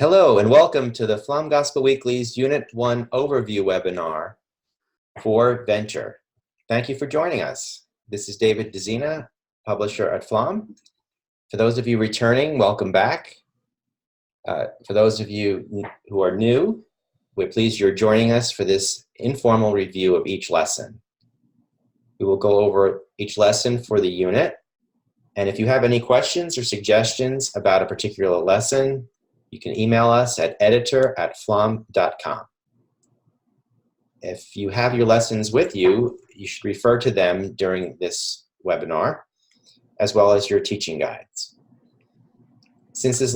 Hello and welcome to the Pflaum Gospel Weeklies Unit 1 Overview webinar for Venture. Thank you for joining us. This is David DeZina, publisher at Pflaum. For those of you returning, welcome back. For those of you who are new, we're pleased you're joining us for this informal review of each lesson. We will go over each lesson for the unit, and if you have any questions or suggestions about a particular lesson, you can email us at editor@pflaum.com. If you have your lessons with you, you should refer to them during this webinar, as well as your teaching guides. Since this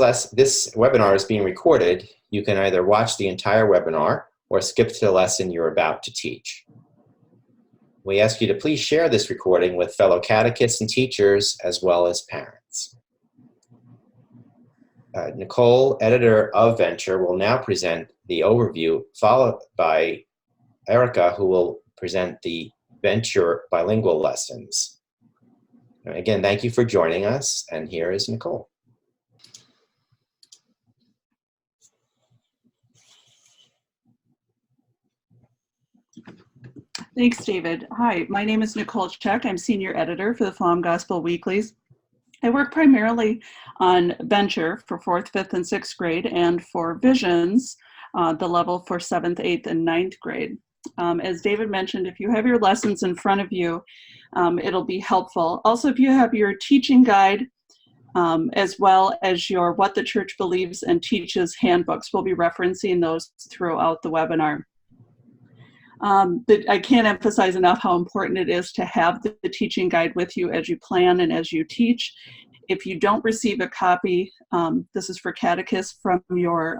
webinar is being recorded, you can either watch the entire webinar or skip to the lesson you're about to teach. We ask you to please share this recording with fellow catechists and teachers, as well as parents. Nicole, editor of Venture, will now present the overview, followed by Erica, who will present the Venture bilingual lessons. Again, thank you for joining us, and here is Nicole. Thanks, David. Hi, my name is Nicole Check. I'm senior editor for the Pflaum Gospel Weeklies. I work primarily on Venture for 4th, 5th, and 6th grade, and for Visions, the level for 7th, 8th, and 9th grade. As David mentioned, if you have your lessons in front of you, it'll be helpful. Also, if you have your teaching guide, as well as your What the Church Believes and Teaches handbooks, we'll be referencing those throughout the webinar. I can't emphasize enough how important it is to have the teaching guide with you as you plan and as you teach. If you don't receive a copy, this is for catechists, from your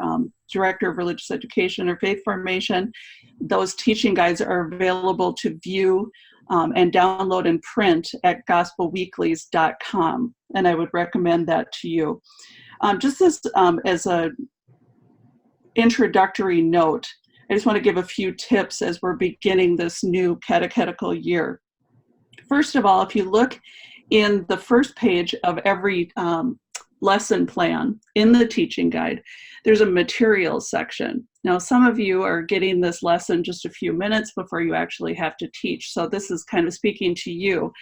Director of Religious Education or Faith Formation, those teaching guides are available to view and download and print at gospelweeklies.com, and I would recommend that to you. Just as an introductory note, I just want to give a few tips as we're beginning this new catechetical year. First of all, if you look in the first page of every lesson plan in the teaching guide, there's a materials section. Now, some of you are getting this lesson just a few minutes before you actually have to teach, so this is kind of speaking to you.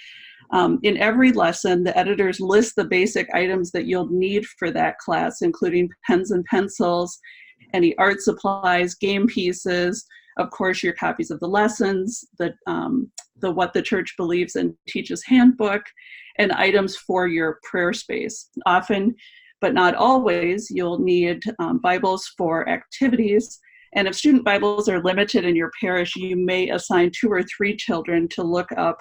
In every lesson, the editors list the basic items that you'll need for that class, including pens and pencils, any art supplies, game pieces, of course, your copies of the lessons, the What the Church Believes and Teaches handbook, and items for your prayer space. Often, but not always, you'll need Bibles for activities. And if student Bibles are limited in your parish, you may assign 2 or 3 children to look up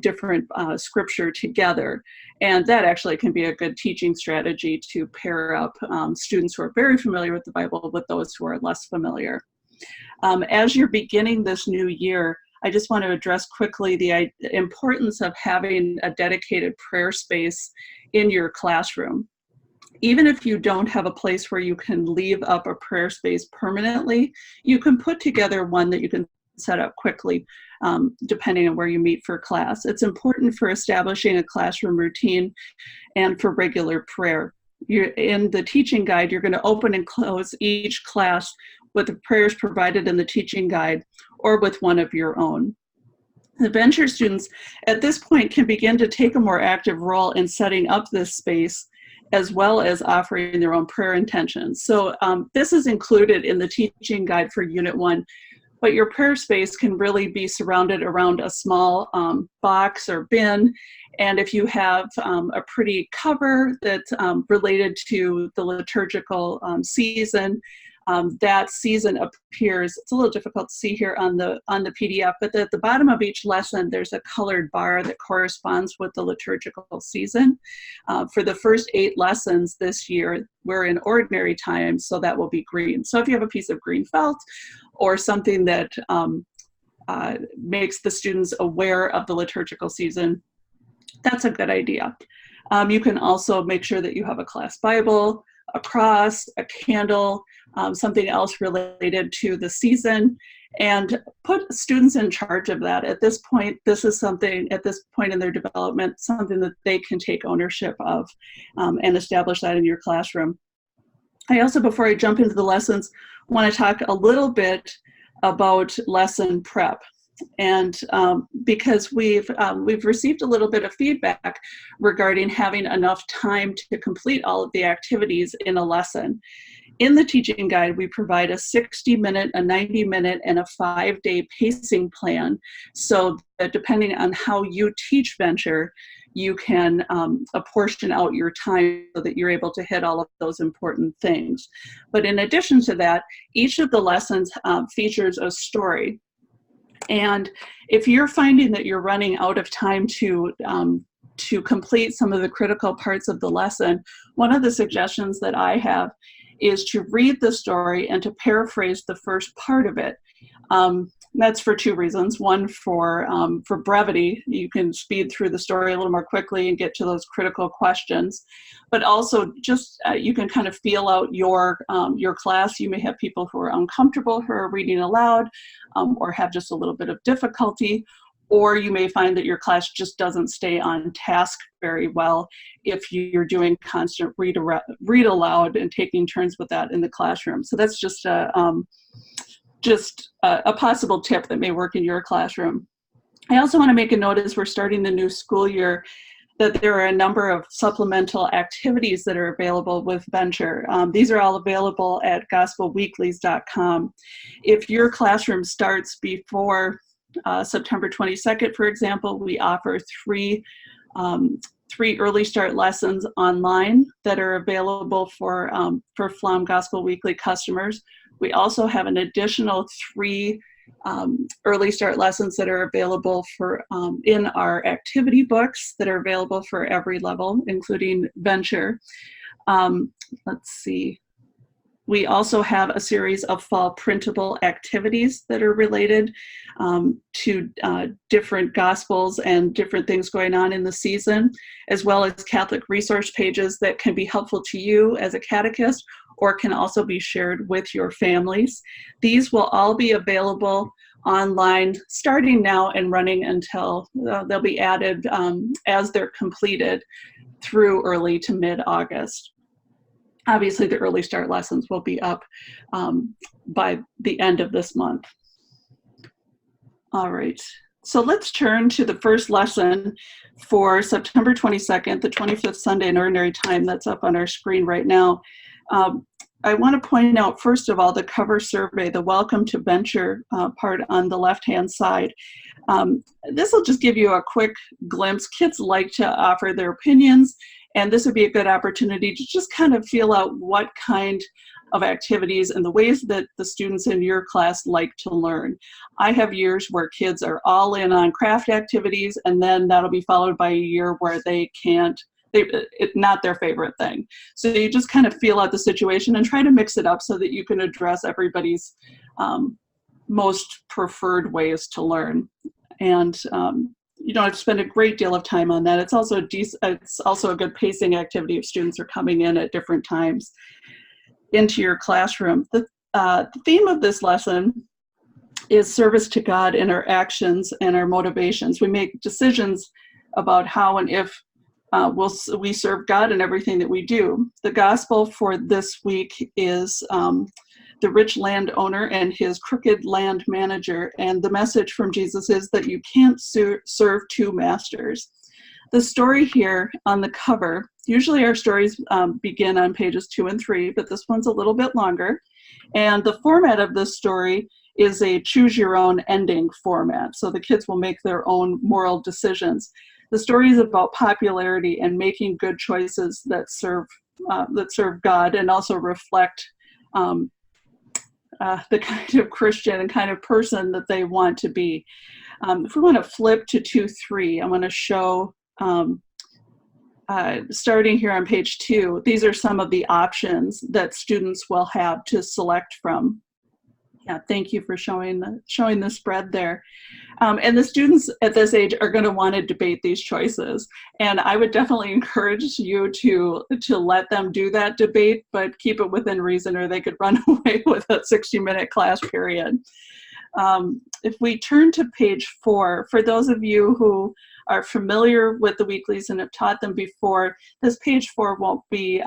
different scripture together. And that actually can be a good teaching strategy to pair up students who are very familiar with the Bible with those who are less familiar. As you're beginning this new year, I just want to address quickly the importance of having a dedicated prayer space in your classroom. Even if you don't have a place where you can leave up a prayer space permanently, you can put together one that you can set up quickly, depending on where you meet for class. It's important for establishing a classroom routine and for regular prayer. In the teaching guide, you're going to open and close each class with the prayers provided in the teaching guide or with one of your own. The Venture students at this point can begin to take a more active role in setting up this space, as well as offering their own prayer intentions. So this is included in the teaching guide for Unit 1. But your prayer space can really be surrounded around a small box or bin. And if you have a pretty cover that's related to the liturgical season, that season appears, it's a little difficult to see here on the PDF, but at the bottom of each lesson, there's a colored bar that corresponds with the liturgical season. For the first 8 lessons this year, we're in ordinary time, so that will be green. So if you have a piece of green felt or something that makes the students aware of the liturgical season, that's a good idea. You can also make sure that you have a class Bible, a cross, a candle, something else related to the season, and put students in charge of that. At this point, this is something, at this point in their development, something that they can take ownership of and establish that in your classroom. I also, before I jump into the lessons, want to talk a little bit about lesson prep. And because we've received a little bit of feedback regarding having enough time to complete all of the activities in a lesson. In the teaching guide, we provide a 60-minute, a 90-minute, and a 5-day pacing plan, so that depending on how you teach Venture, you can apportion out your time so that you're able to hit all of those important things. But in addition to that, each of the lessons features a story. And if you're finding that you're running out of time to complete some of the critical parts of the lesson, one of the suggestions that I have is to read the story and to paraphrase the first part of it. That's for two reasons. One, for brevity, you can speed through the story a little more quickly and get to those critical questions. But also, just you can kind of feel out your class. You may have people who are uncomfortable who are reading aloud, or have just a little bit of difficulty. Or you may find that your class just doesn't stay on task very well if you're doing constant read aloud and taking turns with that in the classroom. So that's just a possible tip that may work in your classroom. I also want to make a note as we're starting the new school year that there are a number of supplemental activities that are available with Venture. These are all available at gospelweeklies.com. If your classroom starts before September 22nd, for example, we offer three early start lessons online that are available for Pflaum Gospel Weekly customers. We also have an additional 3 early start lessons that are available for in our activity books that are available for every level, including Venture. Let's see. We also have a series of fall printable activities that are related to different gospels and different things going on in the season, as well as Catholic resource pages that can be helpful to you as a catechist or can also be shared with your families. These will all be available online starting now and running until they'll be added as they're completed through early to mid-August. Obviously, the early start lessons will be up by the end of this month. All right, so let's turn to the first lesson for September 22nd, the 25th Sunday in Ordinary Time. That's up on our screen right now. I want to point out, first of all, the cover survey, the Welcome to Venture part on the left-hand side. This will just give you a quick glimpse. Kids like to offer their opinions, and this would be a good opportunity to just kind of feel out what kind of activities and the ways that the students in your class like to learn. I have years where kids are all in on craft activities, and then that'll be followed by a year where they can't, it's not their favorite thing. So you just kind of feel out the situation and try to mix it up so that you can address everybody's most preferred ways to learn. And you don't have to spend a great deal of time on that. It's also a good pacing activity if students are coming in at different times into your classroom. The theme of this lesson is service to God in our actions and our motivations. We make decisions about how and if we serve God in everything that we do. The gospel for this week is the rich landowner and his crooked land manager. And the message from Jesus is that you can't serve two masters. The story here on the cover, usually our stories begin on pages 2 and 3, but this one's a little bit longer. And the format of this story is a choose your own ending format. So the kids will make their own moral decisions. The story is about popularity and making good choices that serve God and also reflect the kind of Christian and kind of person that they want to be. If we want to flip to 2-3, I want to show, starting here on page 2, these are some of the options that students will have to select from. Yeah, thank you for showing the spread there. And the students at this age are going to want to debate these choices. And I would definitely encourage you to let them do that debate, but keep it within reason or they could run away with a 60-minute class period. If we turn to page 4, for those of you who are familiar with the weeklies and have taught them before, this page 4 will be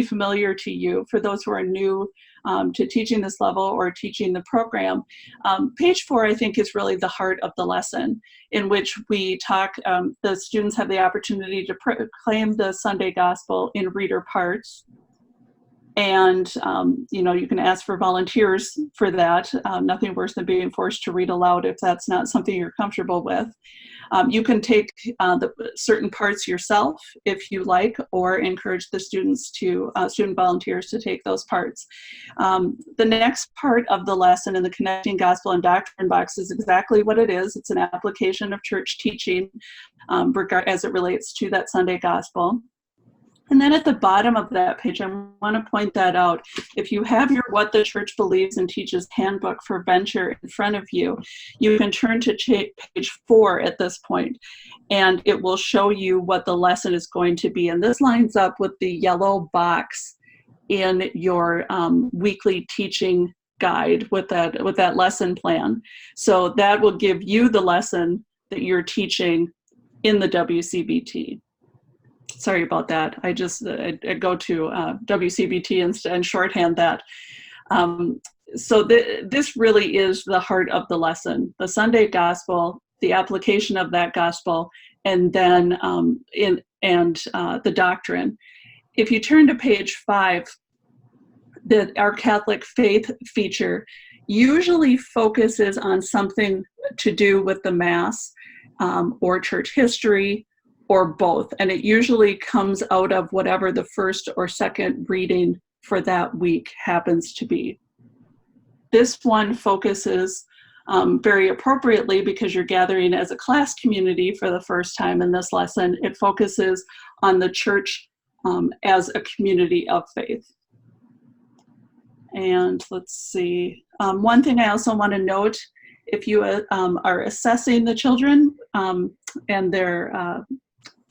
familiar to you. For those who are new to teaching this level or teaching the program, page 4, I think, is really the heart of the lesson, in which we talk, the students have the opportunity to proclaim the Sunday Gospel in reader parts. And, you can ask for volunteers for that. Nothing worse than being forced to read aloud if that's not something you're comfortable with. You can take the certain parts yourself if you like, or encourage the student volunteers to take those parts. The next part of the lesson in the Connecting Gospel and Doctrine box is exactly what it is. It's an application of church teaching as it relates to that Sunday Gospel. And then at the bottom of that page, I want to point that out. If you have your What the Church Believes and Teaches handbook for Venture in front of you, you can turn to page 4 at this point, and it will show you what the lesson is going to be. And this lines up with the yellow box in your weekly teaching guide with that lesson plan. So that will give you the lesson that you're teaching in the WCBT. Sorry about that. I go to WCBT and shorthand that. So this really is the heart of the lesson: the Sunday Gospel, the application of that gospel, and then the doctrine. If you turn to page 5, our Catholic faith feature usually focuses on something to do with the Mass or church history, or both, and it usually comes out of whatever the first or second reading for that week happens to be. This one focuses very appropriately, because you're gathering as a class community for the first time in this lesson. It focuses on the church as a community of faith. And let's see, one thing I also want to note, if you are assessing the children and their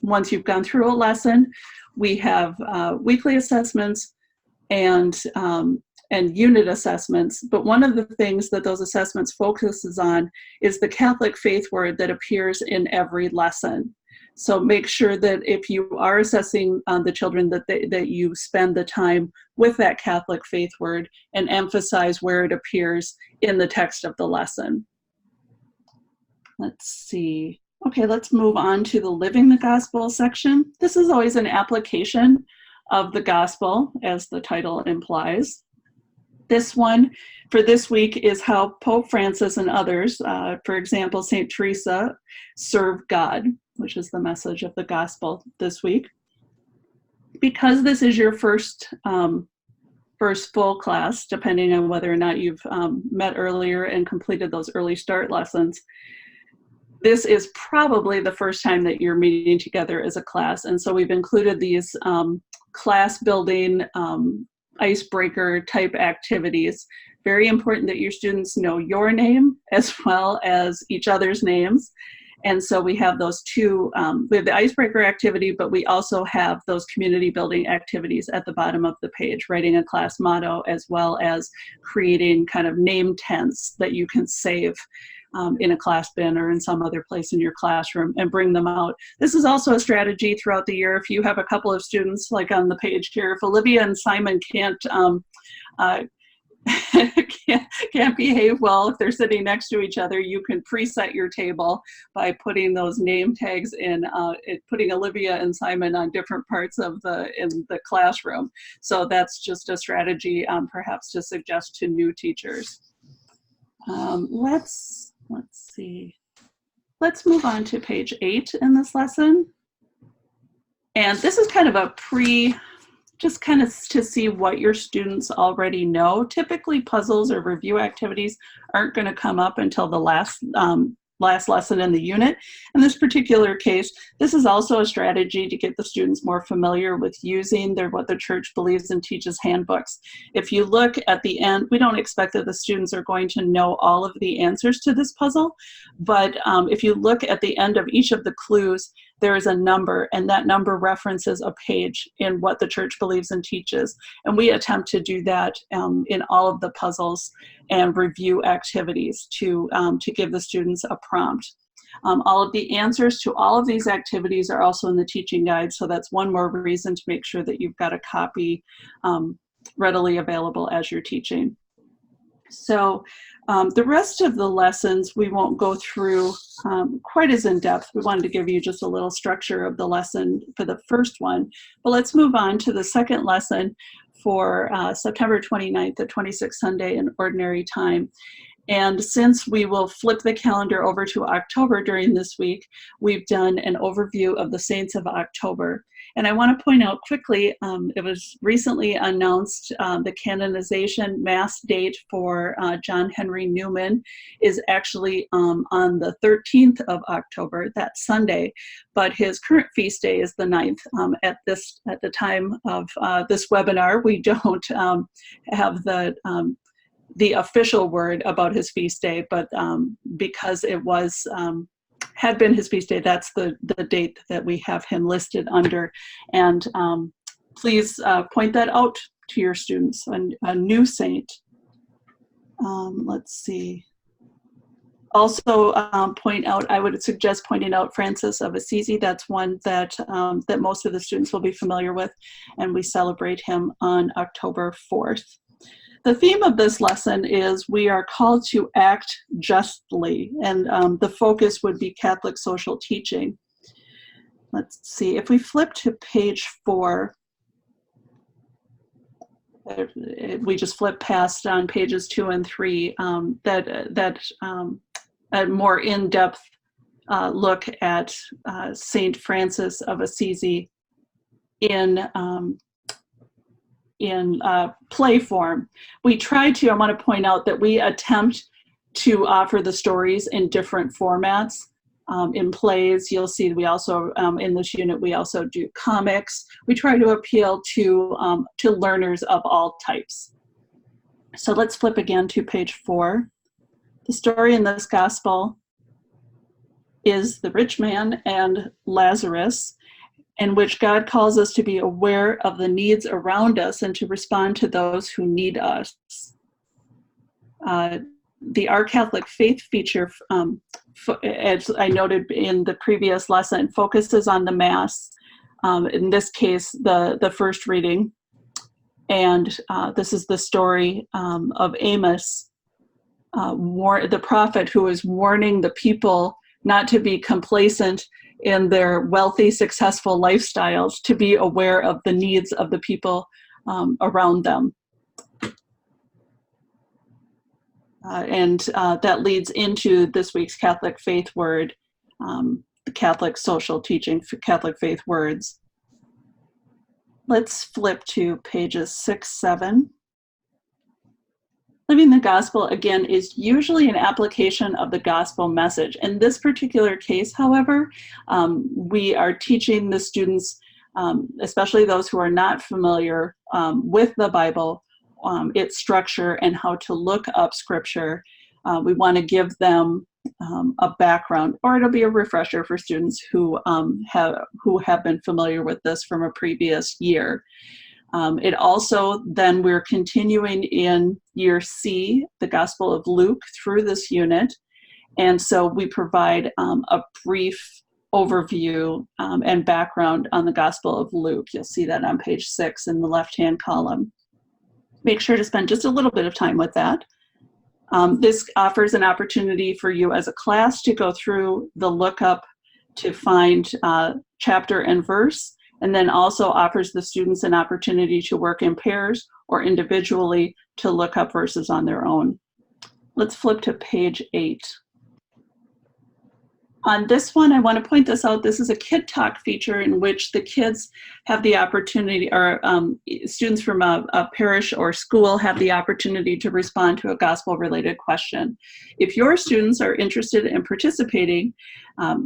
once you've gone through a lesson, we have weekly assessments and unit assessments. But one of the things that those assessments focuses on is the Catholic faith word that appears in every lesson. So make sure that if you are assessing the children, that you spend the time with that Catholic faith word and emphasize where it appears in the text of the lesson. Let's see. Okay, let's move on to the Living the Gospel section. This is always an application of the gospel, as the title implies. This one for this week is how Pope Francis and others, for example, St. Teresa, serve God, which is the message of the gospel this week. Because this is your first full class, depending on whether or not you've met earlier and completed those early start lessons, this is probably the first time that you're meeting together as a class. And so we've included these class building icebreaker type activities. Very important that your students know your name as well as each other's names. And so we have those two, we have the icebreaker activity, but we also have those community building activities at the bottom of the page, writing a class motto, as well as creating kind of name tents that you can save in a class bin or in some other place in your classroom and bring them out. This is also a strategy throughout the year. If you have a couple of students, like on the page here, if Olivia and Simon can't behave well if they're sitting next to each other, you can preset your table by putting those name tags in, putting Olivia and Simon on different parts of in the classroom. So that's just a strategy perhaps to suggest to new teachers. Let's see. Let's move on to page 8 in this lesson. And this is kind of a just kind of to see what your students already know. Typically, puzzles or review activities aren't going to come up until the last lesson in the unit. In this particular case, this is also a strategy to get the students more familiar with using What the Church Believes and Teaches handbooks. If you look at the end, we don't expect that the students are going to know all of the answers to this puzzle, but if you look at the end of each of the clues, there is a number, and that number references a page in What the Church Believes and Teaches. And we attempt to do that in all of the puzzles and review activities to give the students a prompt. All of the answers to all of these activities are also in the teaching guide, so that's one more reason to make sure that you've got a copy readily available as you're teaching. So the rest of the lessons we won't go through quite as in depth. We wanted to give you just a little structure of the lesson for the first one. But let's move on to the second lesson for September 29th, the 26th Sunday in Ordinary Time. And since we will flip the calendar over to October during this week, we've done an overview of the saints of October. And I want to point out quickly, it was recently announced the canonization mass date for John Henry Newman is actually on the 13th of October, that Sunday, but his current feast day is the 9th. At the time of this webinar, we don't have the official word about his feast day, but because it was had been his feast day, that's the date that we have him listed under. And please point that out to your students, a new saint. Let's see. Also I would suggest pointing out Francis of Assisi. That's one that that most of the students will be familiar with, and we celebrate him on October 4th. The theme of this lesson is we are called to act justly, and the focus would be Catholic social teaching. Let's see, if we flip to page 4, we just flip past on pages 2 and 3, a more in-depth look at Saint Francis of Assisi in play form. We try to, I want to point out that we attempt to offer the stories in different formats. In plays, you'll see we also, in this unit, we also do comics. We try to appeal to learners of all types. So let's flip again to page 4. The story in this gospel is the rich man and Lazarus, in which God calls us to be aware of the needs around us and to respond to those who need us. The Our Catholic Faith feature, as I noted in the previous lesson, focuses on the Mass, in this case, the first reading. And this is the story of Amos, the prophet who is warning the people not to be complacent in their wealthy, successful lifestyles, to be aware of the needs of the people around them. And that leads into this week's Catholic Faith word, the Catholic social teaching for Catholic Faith words. Let's flip to pages 6, 7. Living the gospel, again, is usually an application of the gospel message. In this particular case, however, we are teaching the students, especially those who are not familiar with the Bible, its structure and how to look up scripture. We want to give them a background, or it'll be a refresher for students who have been familiar with this from a previous year. It also, then we're continuing in year C, the Gospel of Luke, through this unit. And so we provide a brief overview and background on the Gospel of Luke. You'll see that on page 6 in the left-hand column. Make sure to spend just a little bit of time with that. This offers an opportunity for you as a class to go through the lookup to find chapter and verse, and then also offers the students an opportunity to work in pairs or individually to look up verses on their own. Let's flip to page 8. On this one, I want to point this out. This is a Kid Talk feature in which the kids have the opportunity, or students from a parish or school have the opportunity to respond to a gospel-related question. If your students are interested in participating,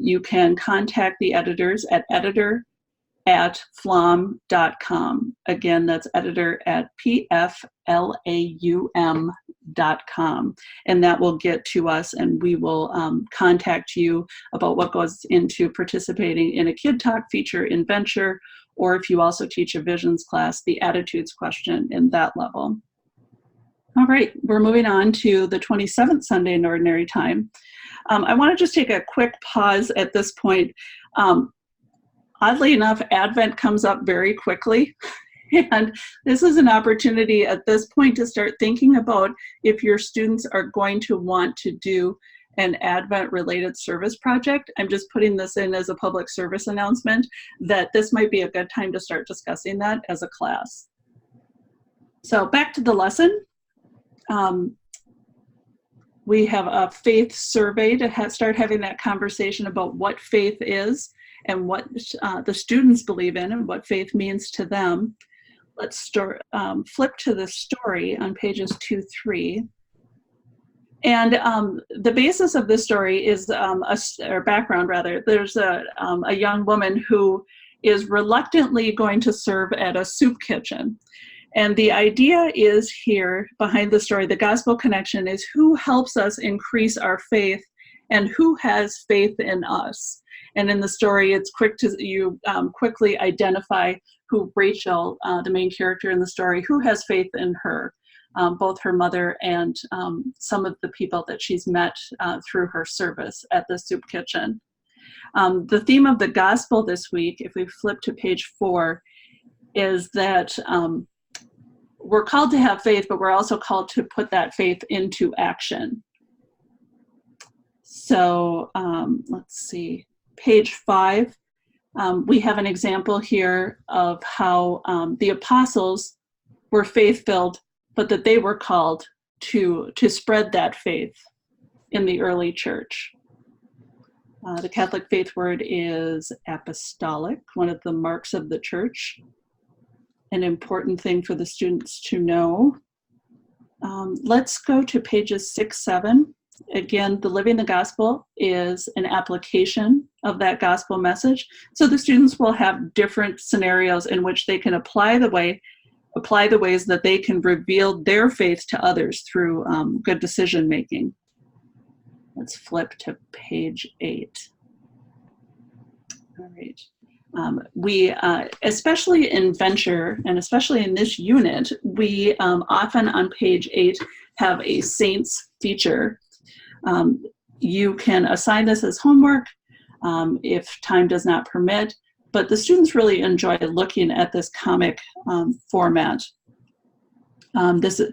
you can contact the editors at editor@pflaum.com. Again, that's editor@pflaum.com. And that will get to us, and we will contact you about what goes into participating in a Kid Talk feature in Venture, or if you also teach a Visions class, the attitudes question in that level. All right, we're moving on to the 27th Sunday in Ordinary Time. I want to just take a quick pause at this point. Oddly enough, Advent comes up very quickly. And this is an opportunity at this point to start thinking about if your students are going to want to do an Advent-related service project. I'm just putting this in as a public service announcement that this might be a good time to start discussing that as a class. So back to the lesson. We have a faith survey to start having that conversation about what faith is and what the students believe in and what faith means to them. Let's flip to the story on pages 2-3. And the basis of this story is, or background rather, there's a young woman who is reluctantly going to serve at a soup kitchen. And the idea is here behind the story, the gospel connection is who helps us increase our faith and who has faith in us. And in the story, it's you quickly identify who Rachel, the main character in the story, who has faith in her, both her mother and some of the people that she's met through her service at the soup kitchen. The theme of the gospel this week, if we flip to page 4, is that we're called to have faith, but we're also called to put that faith into action. So let's see, page 5, we have an example here of how the apostles were faith-filled, but that they were called to spread that faith in the early church. The Catholic faith word is apostolic, one of the marks of the church. An important thing for the students to know. Let's go to pages 6-7. Again, the Living the Gospel is an application of that gospel message. So the students will have different scenarios in which they can apply the ways that they can reveal their faith to others through good decision making. Let's flip to page 8. All right. We, especially in Venture, and especially in this unit, we often on page 8 have a Saints feature. You can assign this as homework if time does not permit, but the students really enjoy looking at this comic format. Mary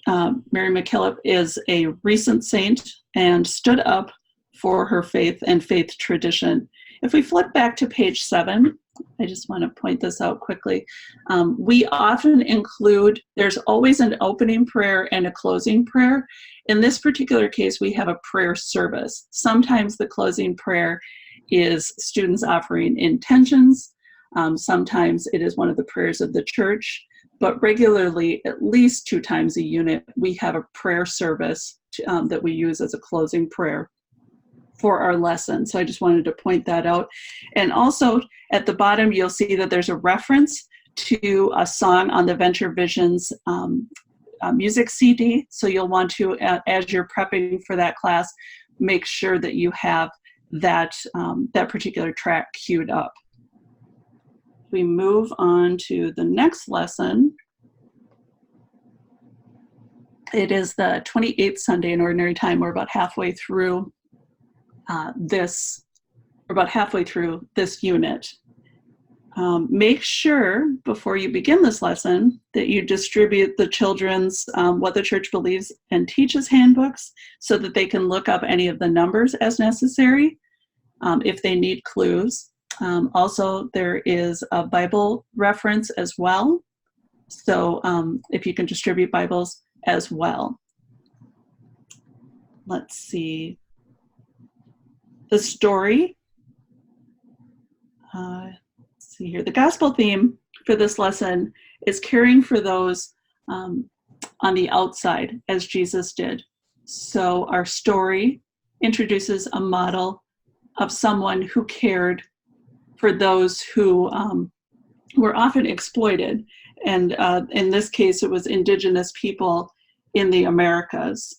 MacKillop is a recent saint and stood up for her faith and faith tradition. If we flip back to page 7, I just want to point this out quickly. We often include, there's always an opening prayer and a closing prayer. In this particular case, we have a prayer service. Sometimes the closing prayer is students offering intentions. Sometimes it is one of the prayers of the church, but regularly, at least 2 times a unit, we have a prayer service that we use as a closing prayer for our lesson. So I just wanted to point that out. And also at the bottom, you'll see that there's a reference to a song on the Venture Visions music CD. So you'll want to, as you're prepping for that class, make sure that you have that, that particular track queued up. We move on to the next lesson. It is the 28th Sunday in Ordinary Time. We're about halfway through this unit. Make sure before you begin this lesson that you distribute the children's What the Church Believes and Teaches handbooks so that they can look up any of the numbers as necessary if they need clues. Also, there is a Bible reference as well. So if you can distribute Bibles as well. Let's see. The story. Let's see here. The gospel theme for this lesson is caring for those on the outside, as Jesus did. So our story introduces a model of someone who cared for those who were often exploited. And in this case, it was indigenous people in the Americas.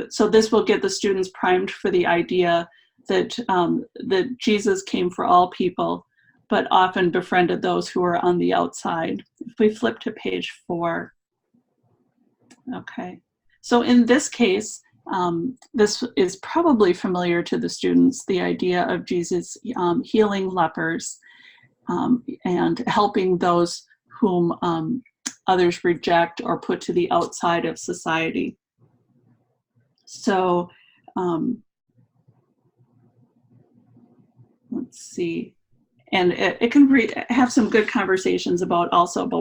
So this will get the students primed for the idea that, that Jesus came for all people, but often befriended those who were on the outside. If we flip to page 4, Okay. So in this case, this is probably familiar to the students, the idea of Jesus healing lepers and helping those whom others reject or put to the outside of society. So let's see. And it can have some good conversations about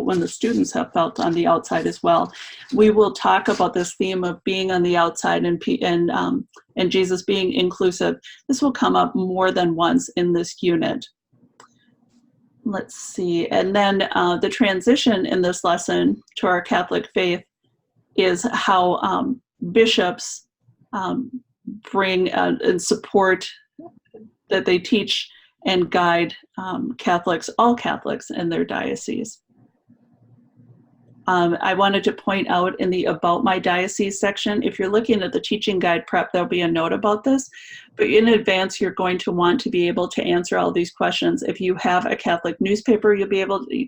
when the students have felt on the outside as well. We will talk about this theme of being on the outside and Jesus being inclusive. This will come up more than once in this unit. Let's see. And then the transition in this lesson to our Catholic faith is how bishops bring and support, that they teach and guide Catholics, all Catholics in their diocese. I wanted to point out in the About My Diocese section, if you're looking at the teaching guide prep, there'll be a note about this, but in advance, you're going to want to be able to answer all these questions. If you have a Catholic newspaper, you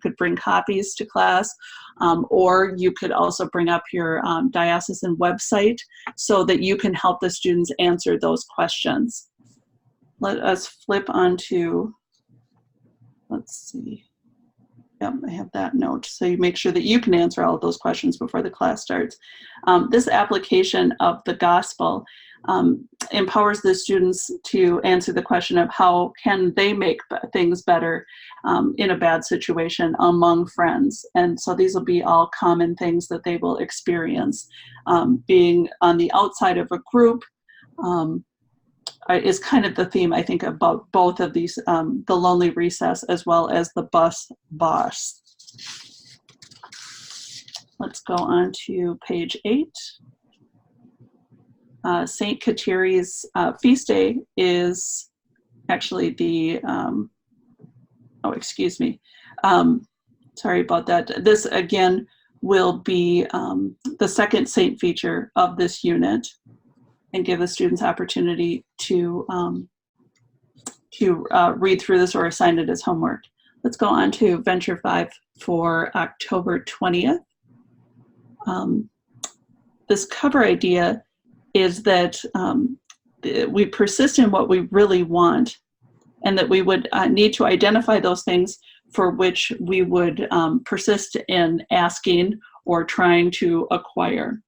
could bring copies to class, or you could also bring up your diocesan website so that you can help the students answer those questions. Let us flip on to, let's see. Yep, I have that note. So you make sure that you can answer all of those questions before the class starts. This application of the gospel empowers the students to answer the question of how can they make things better in a bad situation among friends. And so these will be all common things that they will experience. Being on the outside of a group, is kind of the theme, I think, about both of these, the lonely recess as well as the bus boss. Let's go on to page 8. St. Kateri's feast day is actually the, sorry about that. This again will be the second saint feature of this unit, and give the students opportunity to read through this or assign it as homework. Let's go on to Venture 5 for October 20th. This cover idea is that we persist in what we really want, and that we would need to identify those things for which we would persist in asking or trying to acquire.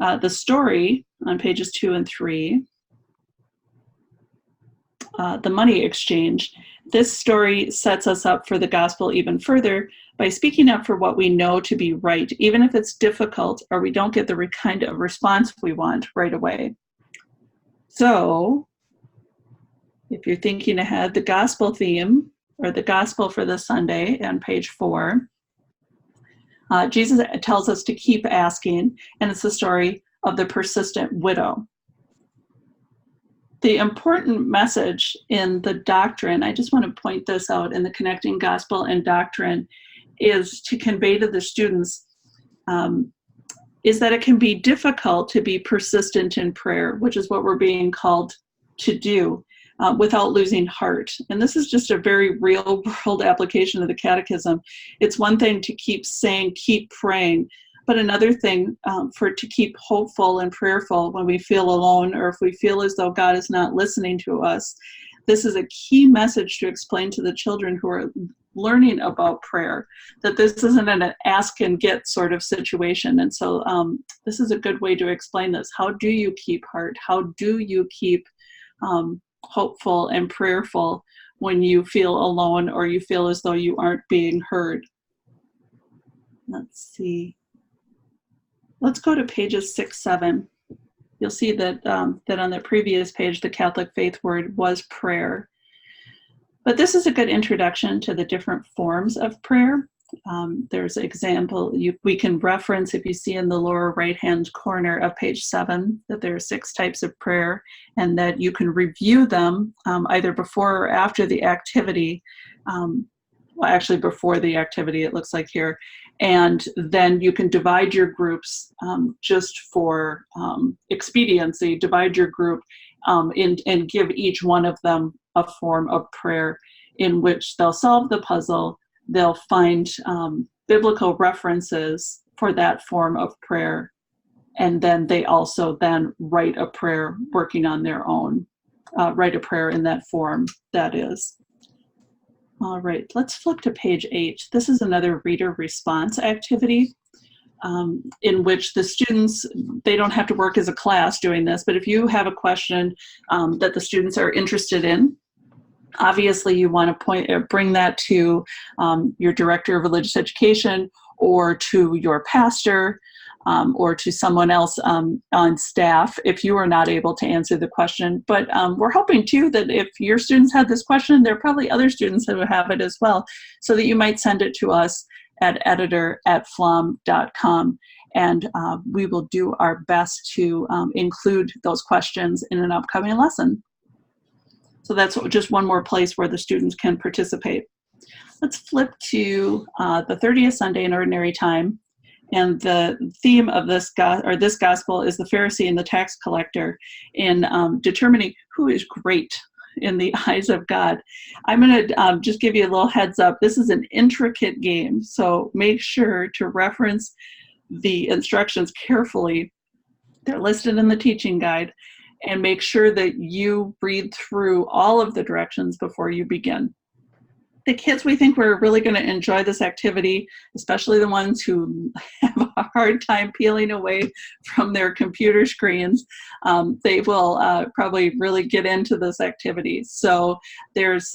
The story on pages 2 and 3, the money exchange. This story sets us up for the gospel even further by speaking up for what we know to be right, even if it's difficult or we don't get the kind of response we want right away. So, if you're thinking ahead, the gospel theme, or the gospel for this Sunday on page 4, Jesus tells us to keep asking, and it's the story of the persistent widow. The important message in the doctrine, I just want to point this out in the connecting gospel and doctrine, is to convey to the students is that it can be difficult to be persistent in prayer, which is what we're being called to do, without losing heart. And this is just a very real world application of the catechism. It's one thing to keep saying, keep praying, but another thing to keep hopeful and prayerful when we feel alone, or if we feel as though God is not listening to us. This is a key message to explain to the children who are learning about prayer, that this isn't an ask and get sort of situation. And so this is a good way to explain this. How do you keep heart? How do you keep hopeful and prayerful when you feel alone or you feel as though you aren't being heard? Let's see. Let's go to pages 6, 7. You'll see that that on the previous page, the Catholic faith word was prayer. But this is a good introduction to the different forms of prayer. There's an example we can reference, if you see in the lower right-hand corner of page 7, that there are 6 types of prayer, and that you can review them either before or after the activity. Well, actually before the activity, it looks like here. And then you can divide your groups just for expediency, divide your group and give each one of them a form of prayer in which they'll solve the puzzle, they'll find biblical references for that form of prayer. And then they also then write a prayer working on their own, write a prayer in that form, that is. All right, let's flip to page 8. This is another reader response activity in which the students, they don't have to work as a class doing this, but if you have a question that the students are interested in, obviously you want to bring that to your director of religious education or to your pastor or to someone else on staff if you are not able to answer the question. But we're hoping too that if your students had this question, there are probably other students that would have it as well, so that you might send it to us at editor@pflaum.com, and we will do our best to include those questions in an upcoming lesson. So that's just one more place where the students can participate. Let's flip to the 30th Sunday in Ordinary Time. And the theme of this gospel is the Pharisee and the tax collector in determining who is great in the eyes of God. I'm going to just give you a little heads up. This is an intricate game, so make sure to reference the instructions carefully. They're listed in the teaching guide, and make sure that you read through all of the directions before you begin. The kids, we think, we're really going to enjoy this activity, especially the ones who have a hard time peeling away from their computer screens. They will probably really get into this activity. So there's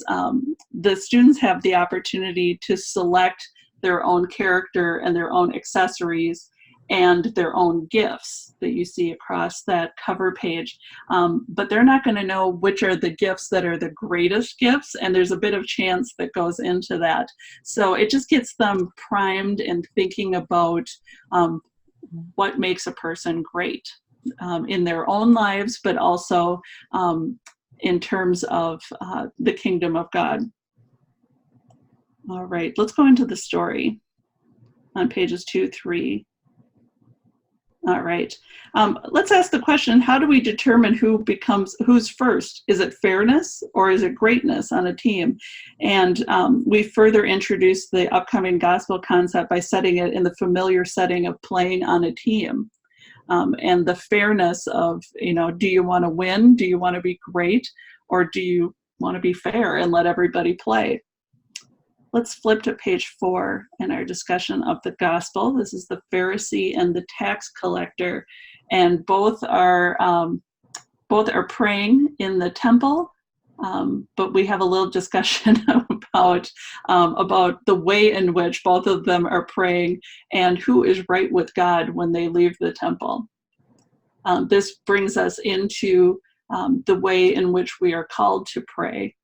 the students have the opportunity to select their own character and their own accessories and their own gifts that you see across that cover page. But they're not going to know which are the gifts that are the greatest gifts, and there's a bit of chance that goes into that. So it just gets them primed and thinking about what makes a person great in their own lives, but also in terms of the kingdom of God. All right, let's go into the story on pages 2, 3. All right. Let's ask the question, how do we determine who's first? Is it fairness or is it greatness on a team? And we further introduced the upcoming gospel concept by setting it in the familiar setting of playing on a team. And the fairness of, do you want to win? Do you want to be great? Or do you want to be fair and let everybody play? Let's flip to page 4 in our discussion of the gospel. This is the Pharisee and the tax collector, and both are praying in the temple. But we have a little discussion about the way in which both of them are praying and who is right with God when they leave the temple. This brings us into the way in which we are called to pray.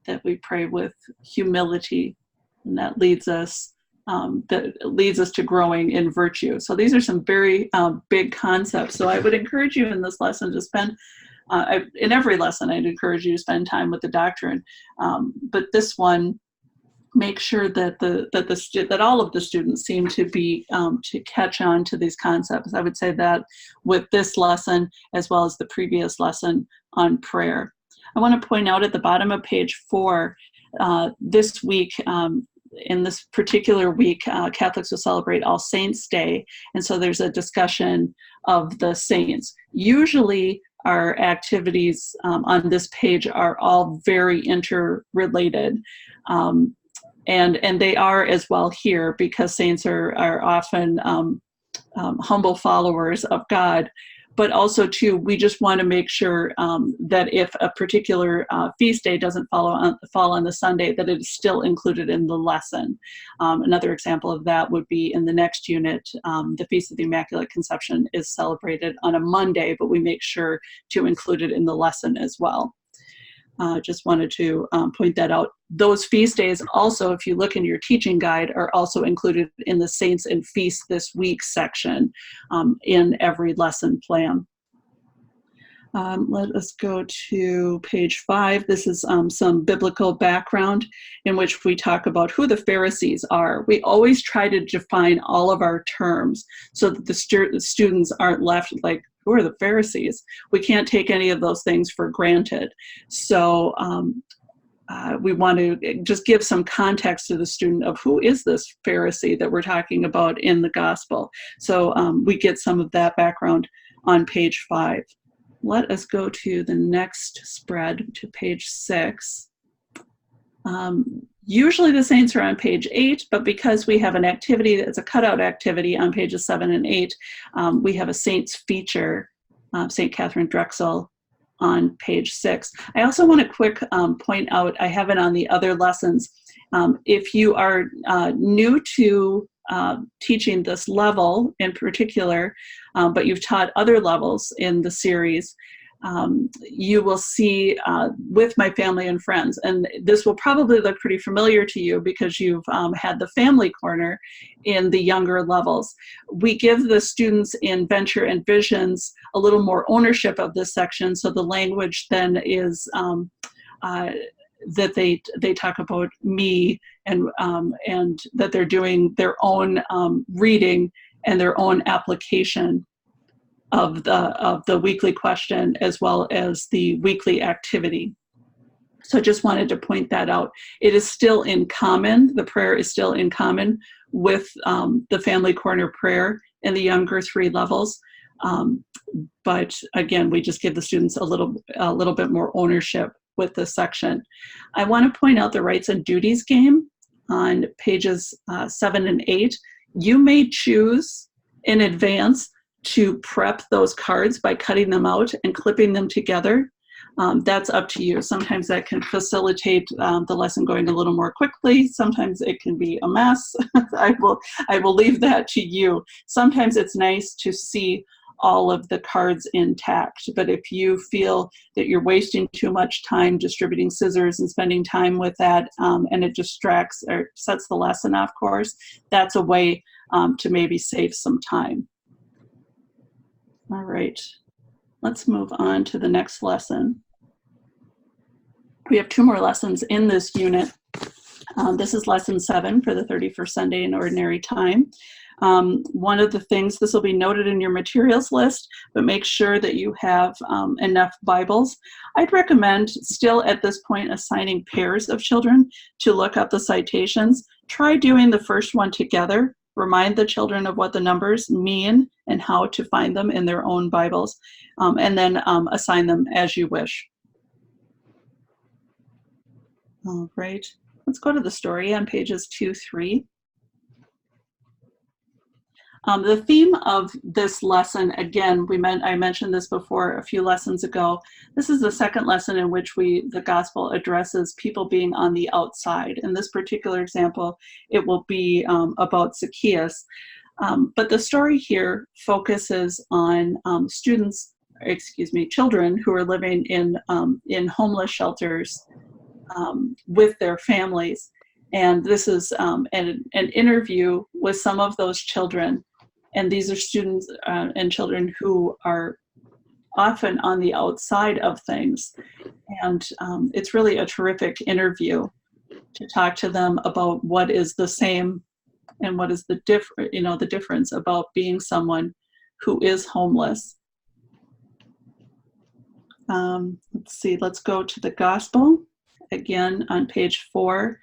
That we pray with humility, and that leads us to growing in virtue. So these are some very big concepts. So I would encourage you in this lesson to spend, in every lesson, I'd encourage you to spend time with the doctrine. But this one, make sure that that all of the students seem to be to catch on to these concepts. I would say that with this lesson as well as the previous lesson on prayer. I want to point out at the bottom of page 4, this week, in this particular week, Catholics will celebrate All Saints' Day, and so there's a discussion of the saints. Usually our activities on this page are all very interrelated, and they are as well here, because saints are often humble followers of God. But also, too, we just want to make sure that if a particular feast day doesn't fall on the Sunday, that it is still included in the lesson. Another example of that would be in the next unit. The Feast of the Immaculate Conception is celebrated on a Monday, but we make sure to include it in the lesson as well. Just wanted to point that out. Those feast days also, if you look in your teaching guide, are also included in the Saints and Feasts this week section in every lesson plan. Let us go to page 5. This is some biblical background in which we talk about who the Pharisees are. We always try to define all of our terms so that the students aren't left like, who are the Pharisees? We can't take any of those things for granted. So we want to just give some context to the student of who is this Pharisee that we're talking about in the gospel. So we get some of that background on page 5. Let us go to the next spread, to page 6. Usually the saints are on page 8, but because we have an activity that's a cutout activity on pages 7 and 8, we have a saints feature, St. Catherine Drexel, on page 6. I also want to point out, I have it on the other lessons. If you are new to teaching this level in particular, but you've taught other levels in the series, you will see with my family and friends, and this will probably look pretty familiar to you because you've had the family corner in the younger levels. We give the students in Venture and Visions a little more ownership of this section, so the language then is that they talk about me, and that they're doing their own reading and their own application of the weekly question as well as the weekly activity. So I just wanted to point that out. It is still in common. The prayer is still in common with the Family Corner prayer in the younger 3 levels. But again, we just give the students a little bit more ownership with this section. I want to point out the rights and duties game on pages 7 and 8. You may choose in advance to prep those cards by cutting them out and clipping them together. That's up to you. Sometimes that can facilitate the lesson going a little more quickly. Sometimes it can be a mess. I will leave that to you. Sometimes it's nice to see all of the cards intact, but if you feel that you're wasting too much time distributing scissors and spending time with that, and it distracts or sets the lesson off course, that's a way to maybe save some time. All right, let's move on to the next lesson. We have 2 more lessons in this unit. This is lesson 7 for the 31st Sunday in Ordinary Time. One of the things, this will be noted in your materials list, but make sure that you have enough Bibles. I'd recommend still at this point assigning pairs of children to look up the citations. Try doing the first one together. Remind the children of what the numbers mean and how to find them in their own Bibles, and then assign them as you wish. All right, let's go to the story on pages 2, 3. The theme of this lesson, again, I mentioned this before a few lessons ago. This is the second lesson in which the gospel addresses people being on the outside. In this particular example, it will be about Zacchaeus. But the story here focuses on children who are living in homeless shelters with their families. And this is an interview with some of those children. And these are students and children who are often on the outside of things. And it's really a terrific interview to talk to them about what is the same and what is the difference about being someone who is homeless. Let's see, let's go to the gospel. Again, on page 4.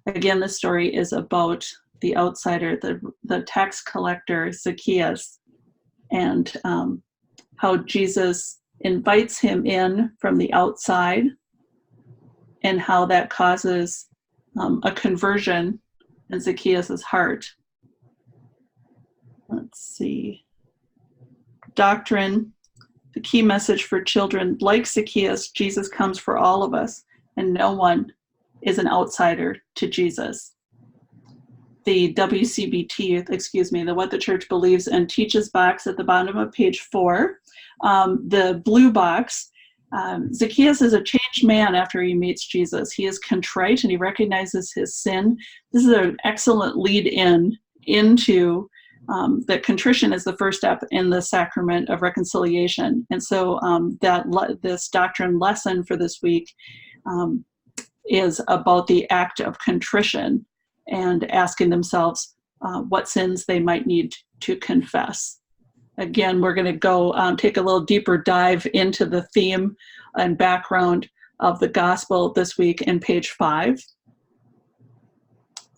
Again, the story is about the outsider, the tax collector, Zacchaeus, and how Jesus invites him in from the outside, and how that causes a conversion in Zacchaeus' heart. Let's see. Doctrine, the key message for children. Like Zacchaeus, Jesus comes for all of us, and no one is an outsider to Jesus. The WCBT, the What the Church Believes and Teaches box at the bottom of page 4, the blue box, Zacchaeus is a changed man after he meets Jesus. He is contrite and he recognizes his sin. This is an excellent lead into that contrition is the first step in the sacrament of reconciliation. And so this doctrine lesson for this week is about the act of contrition and asking themselves what sins they might need to confess. Again, we're going to go take a little deeper dive into the theme and background of the gospel this week in page 5.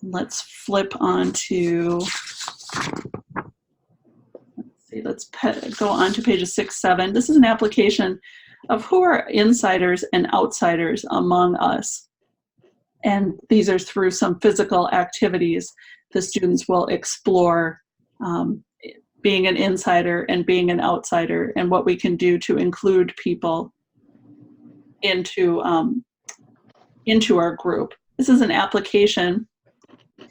Let's flip on to, let's go on to pages 6, 7. This is an application of who are insiders and outsiders among us. And these are through some physical activities the students will explore being an insider and being an outsider, and what we can do to include people into our group. This is an application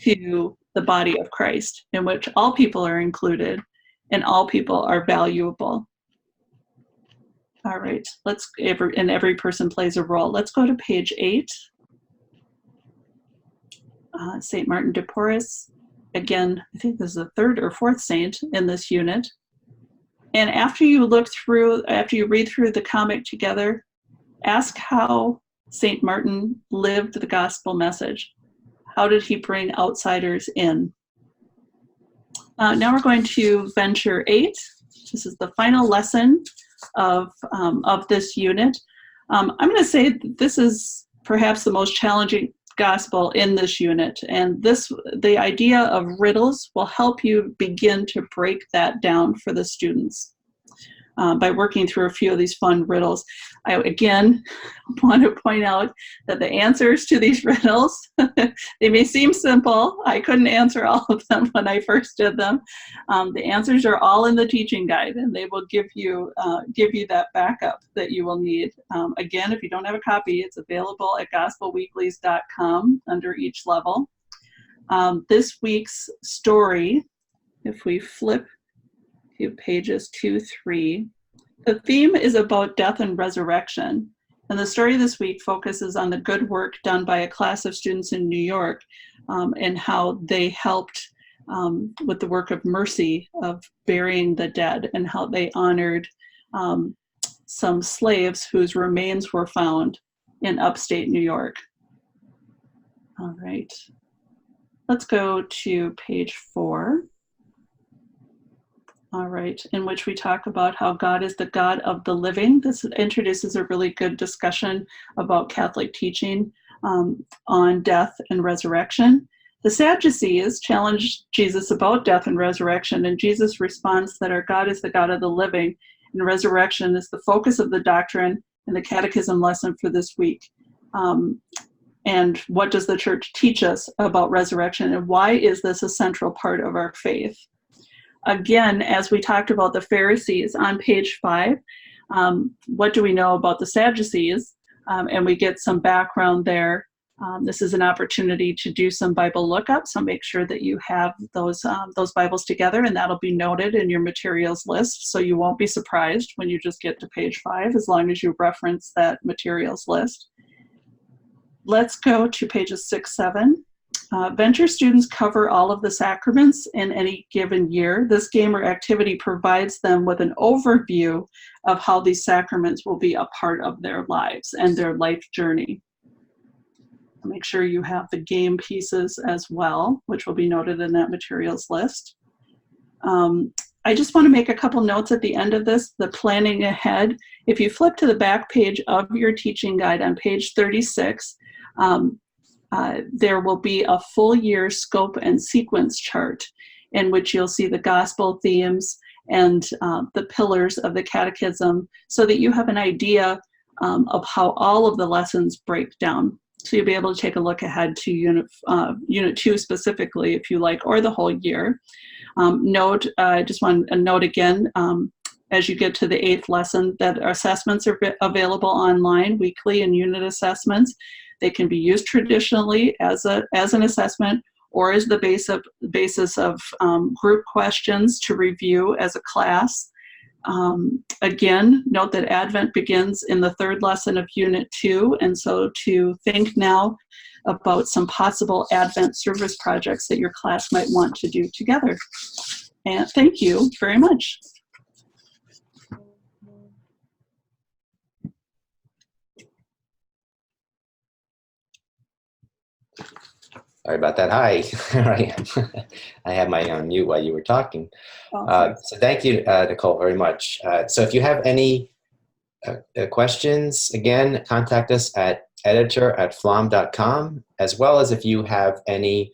to the body of Christ, in which all people are included and all people are valuable. All right, and every person plays a role. Let's go to page 8. St. Martin de Porres. Again, I think this is the 3rd or 4th saint in this unit. And after you read through the comic together, ask how St. Martin lived the gospel message. How did he bring outsiders in? Now we're going to venture 8. This is the final lesson of this unit. I'm going to say that this is perhaps the most challenging gospel in this unit, and the idea of riddles will help you begin to break that down for the students by working through a few of these fun riddles. I again want to point out that the answers to these riddles, they may seem simple. I couldn't answer all of them when I first did them. The answers are all in the teaching guide, and they will give you that backup that you will need. Again, if you don't have a copy, it's available at gospelweeklies.com under each level. This week's story, if we flip to pages 2, 3, the theme is about death and resurrection. And the story this week focuses on the good work done by a class of students in New York and how they helped with the work of mercy, of burying the dead, and how they honored some slaves whose remains were found in upstate New York. All right, let's go to page 4. All right, in which we talk about how God is the God of the living. This introduces a really good discussion about Catholic teaching on death and resurrection. The Sadducees challenged Jesus about death and resurrection, and Jesus responds that our God is the God of the living, and resurrection is the focus of the doctrine and the catechism lesson for this week. And what does the church teach us about resurrection, and why is this a central part of our faith? Again, as we talked about the Pharisees on page 5, what do we know about the Sadducees? And we get some background there. This is an opportunity to do some Bible lookup, so make sure that you have those Bibles together, and that'll be noted in your materials list, so you won't be surprised when you just get to page 5, as long as you reference that materials list. Let's go to pages 6, 7. Venture students cover all of the sacraments in any given year. This game or activity provides them with an overview of how these sacraments will be a part of their lives and their life journey. Make sure you have the game pieces as well, which will be noted in that materials list. I just want to make a couple notes at the end of this, the planning ahead. If you flip to the back page of your teaching guide on page 36, there will be a full year scope and sequence chart in which you'll see the gospel themes and the pillars of the catechism, so that you have an idea of how all of the lessons break down. So you'll be able to take a look ahead to Unit 2 specifically, if you like, or the whole year. I just want to note again, as you get to the 8th lesson, that our assessments are available online, weekly and unit assessments. They can be used traditionally as an assessment, or as the basis of group questions to review as a class. Again, note that Advent begins in the 3rd lesson of Unit 2, and so to think now about some possible Advent service projects that your class might want to do together. And thank you very much. Sorry about that. Hi. I had my on mute while you were talking. So thank you, Nicole, very much. So if you have any questions, again, contact us at editor@pflaum.com, as well as if you have any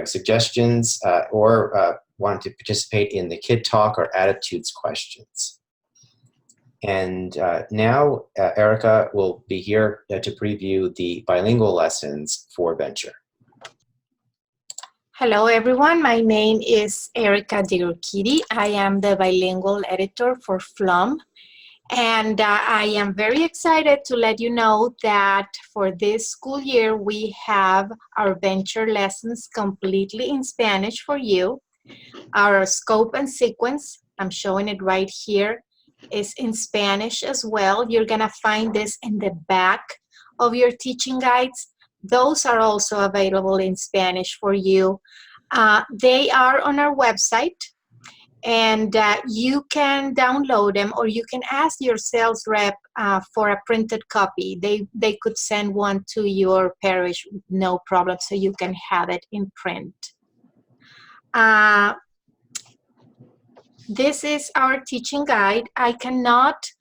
suggestions or want to participate in the Kid Talk or Attitudes questions. And now Erica will be here to preview the bilingual lessons for Venture. Hello, everyone. My name is Erica Dirukidi. I am the bilingual editor for Pflaum. And I am very excited to let you know that for this school year, we have our Venture lessons completely in Spanish for you. Our scope and sequence, I'm showing it right here, is in Spanish as well. You're gonna find this in the back of your teaching guides. Those are also available in Spanish for you. They are on our website, and you can download them, or you can ask your sales rep for a printed copy. They could send one to your parish, no problem, so you can have it in print. This is our teaching guide. I cannot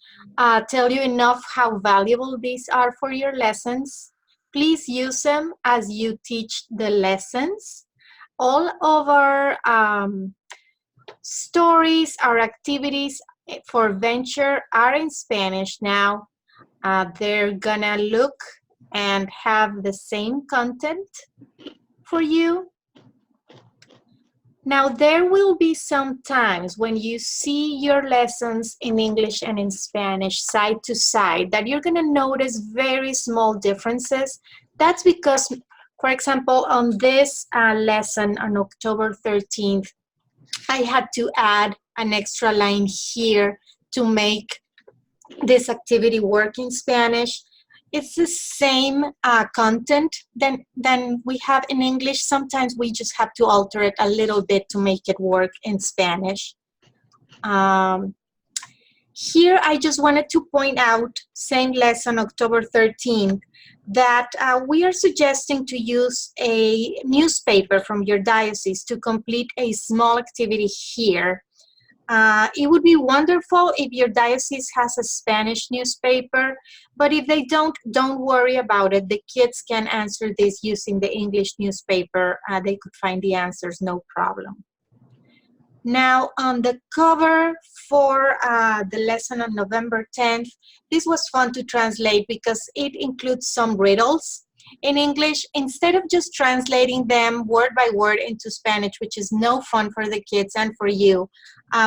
tell you enough how valuable these are for your lessons. Please use them as you teach the lessons. All of our stories, our activities for Venture are in Spanish now. They're gonna look and have the same content for you. Now, there will be some times when you see your lessons in English and in Spanish side to side that you're going to notice very small differences. That's because, for example, on this lesson on October 13th, I had to add an extra line here to make this activity work in Spanish. It's the same content than we have in English. Sometimes we just have to alter it a little bit to make it work in Spanish. Here, I just wanted to point out, same lesson, October 13th, that we are suggesting to use a newspaper from your diocese to complete a small activity here. It would be wonderful if your diocese has a Spanish newspaper, but if they don't worry about it. The kids can answer this using the English newspaper. They could find the answers, no problem. Now, on the cover for the lesson on November 10th, this was fun to translate because it includes some riddles in English, instead of just translating them word by word into Spanish, which is no fun for the kids and for you.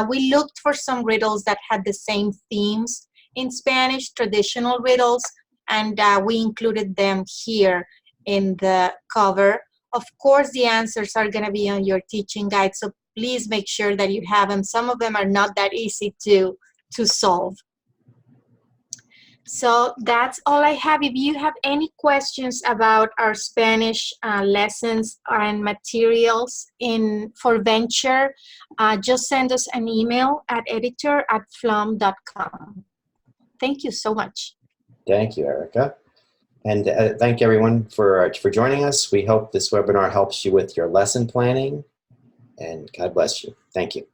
We looked for some riddles that had the same themes in Spanish, traditional riddles, and we included them here in the cover. Of course, the answers are going to be on your teaching guide, so please make sure that you have them. Some of them are not that easy to solve. So that's all I have. If you have any questions about our Spanish lessons and materials for Venture, just send us an email at editor@pflaum.com. Thank you so much. Thank you, Erica. And thank everyone for joining us. We hope this webinar helps you with your lesson planning, and God bless you. Thank you.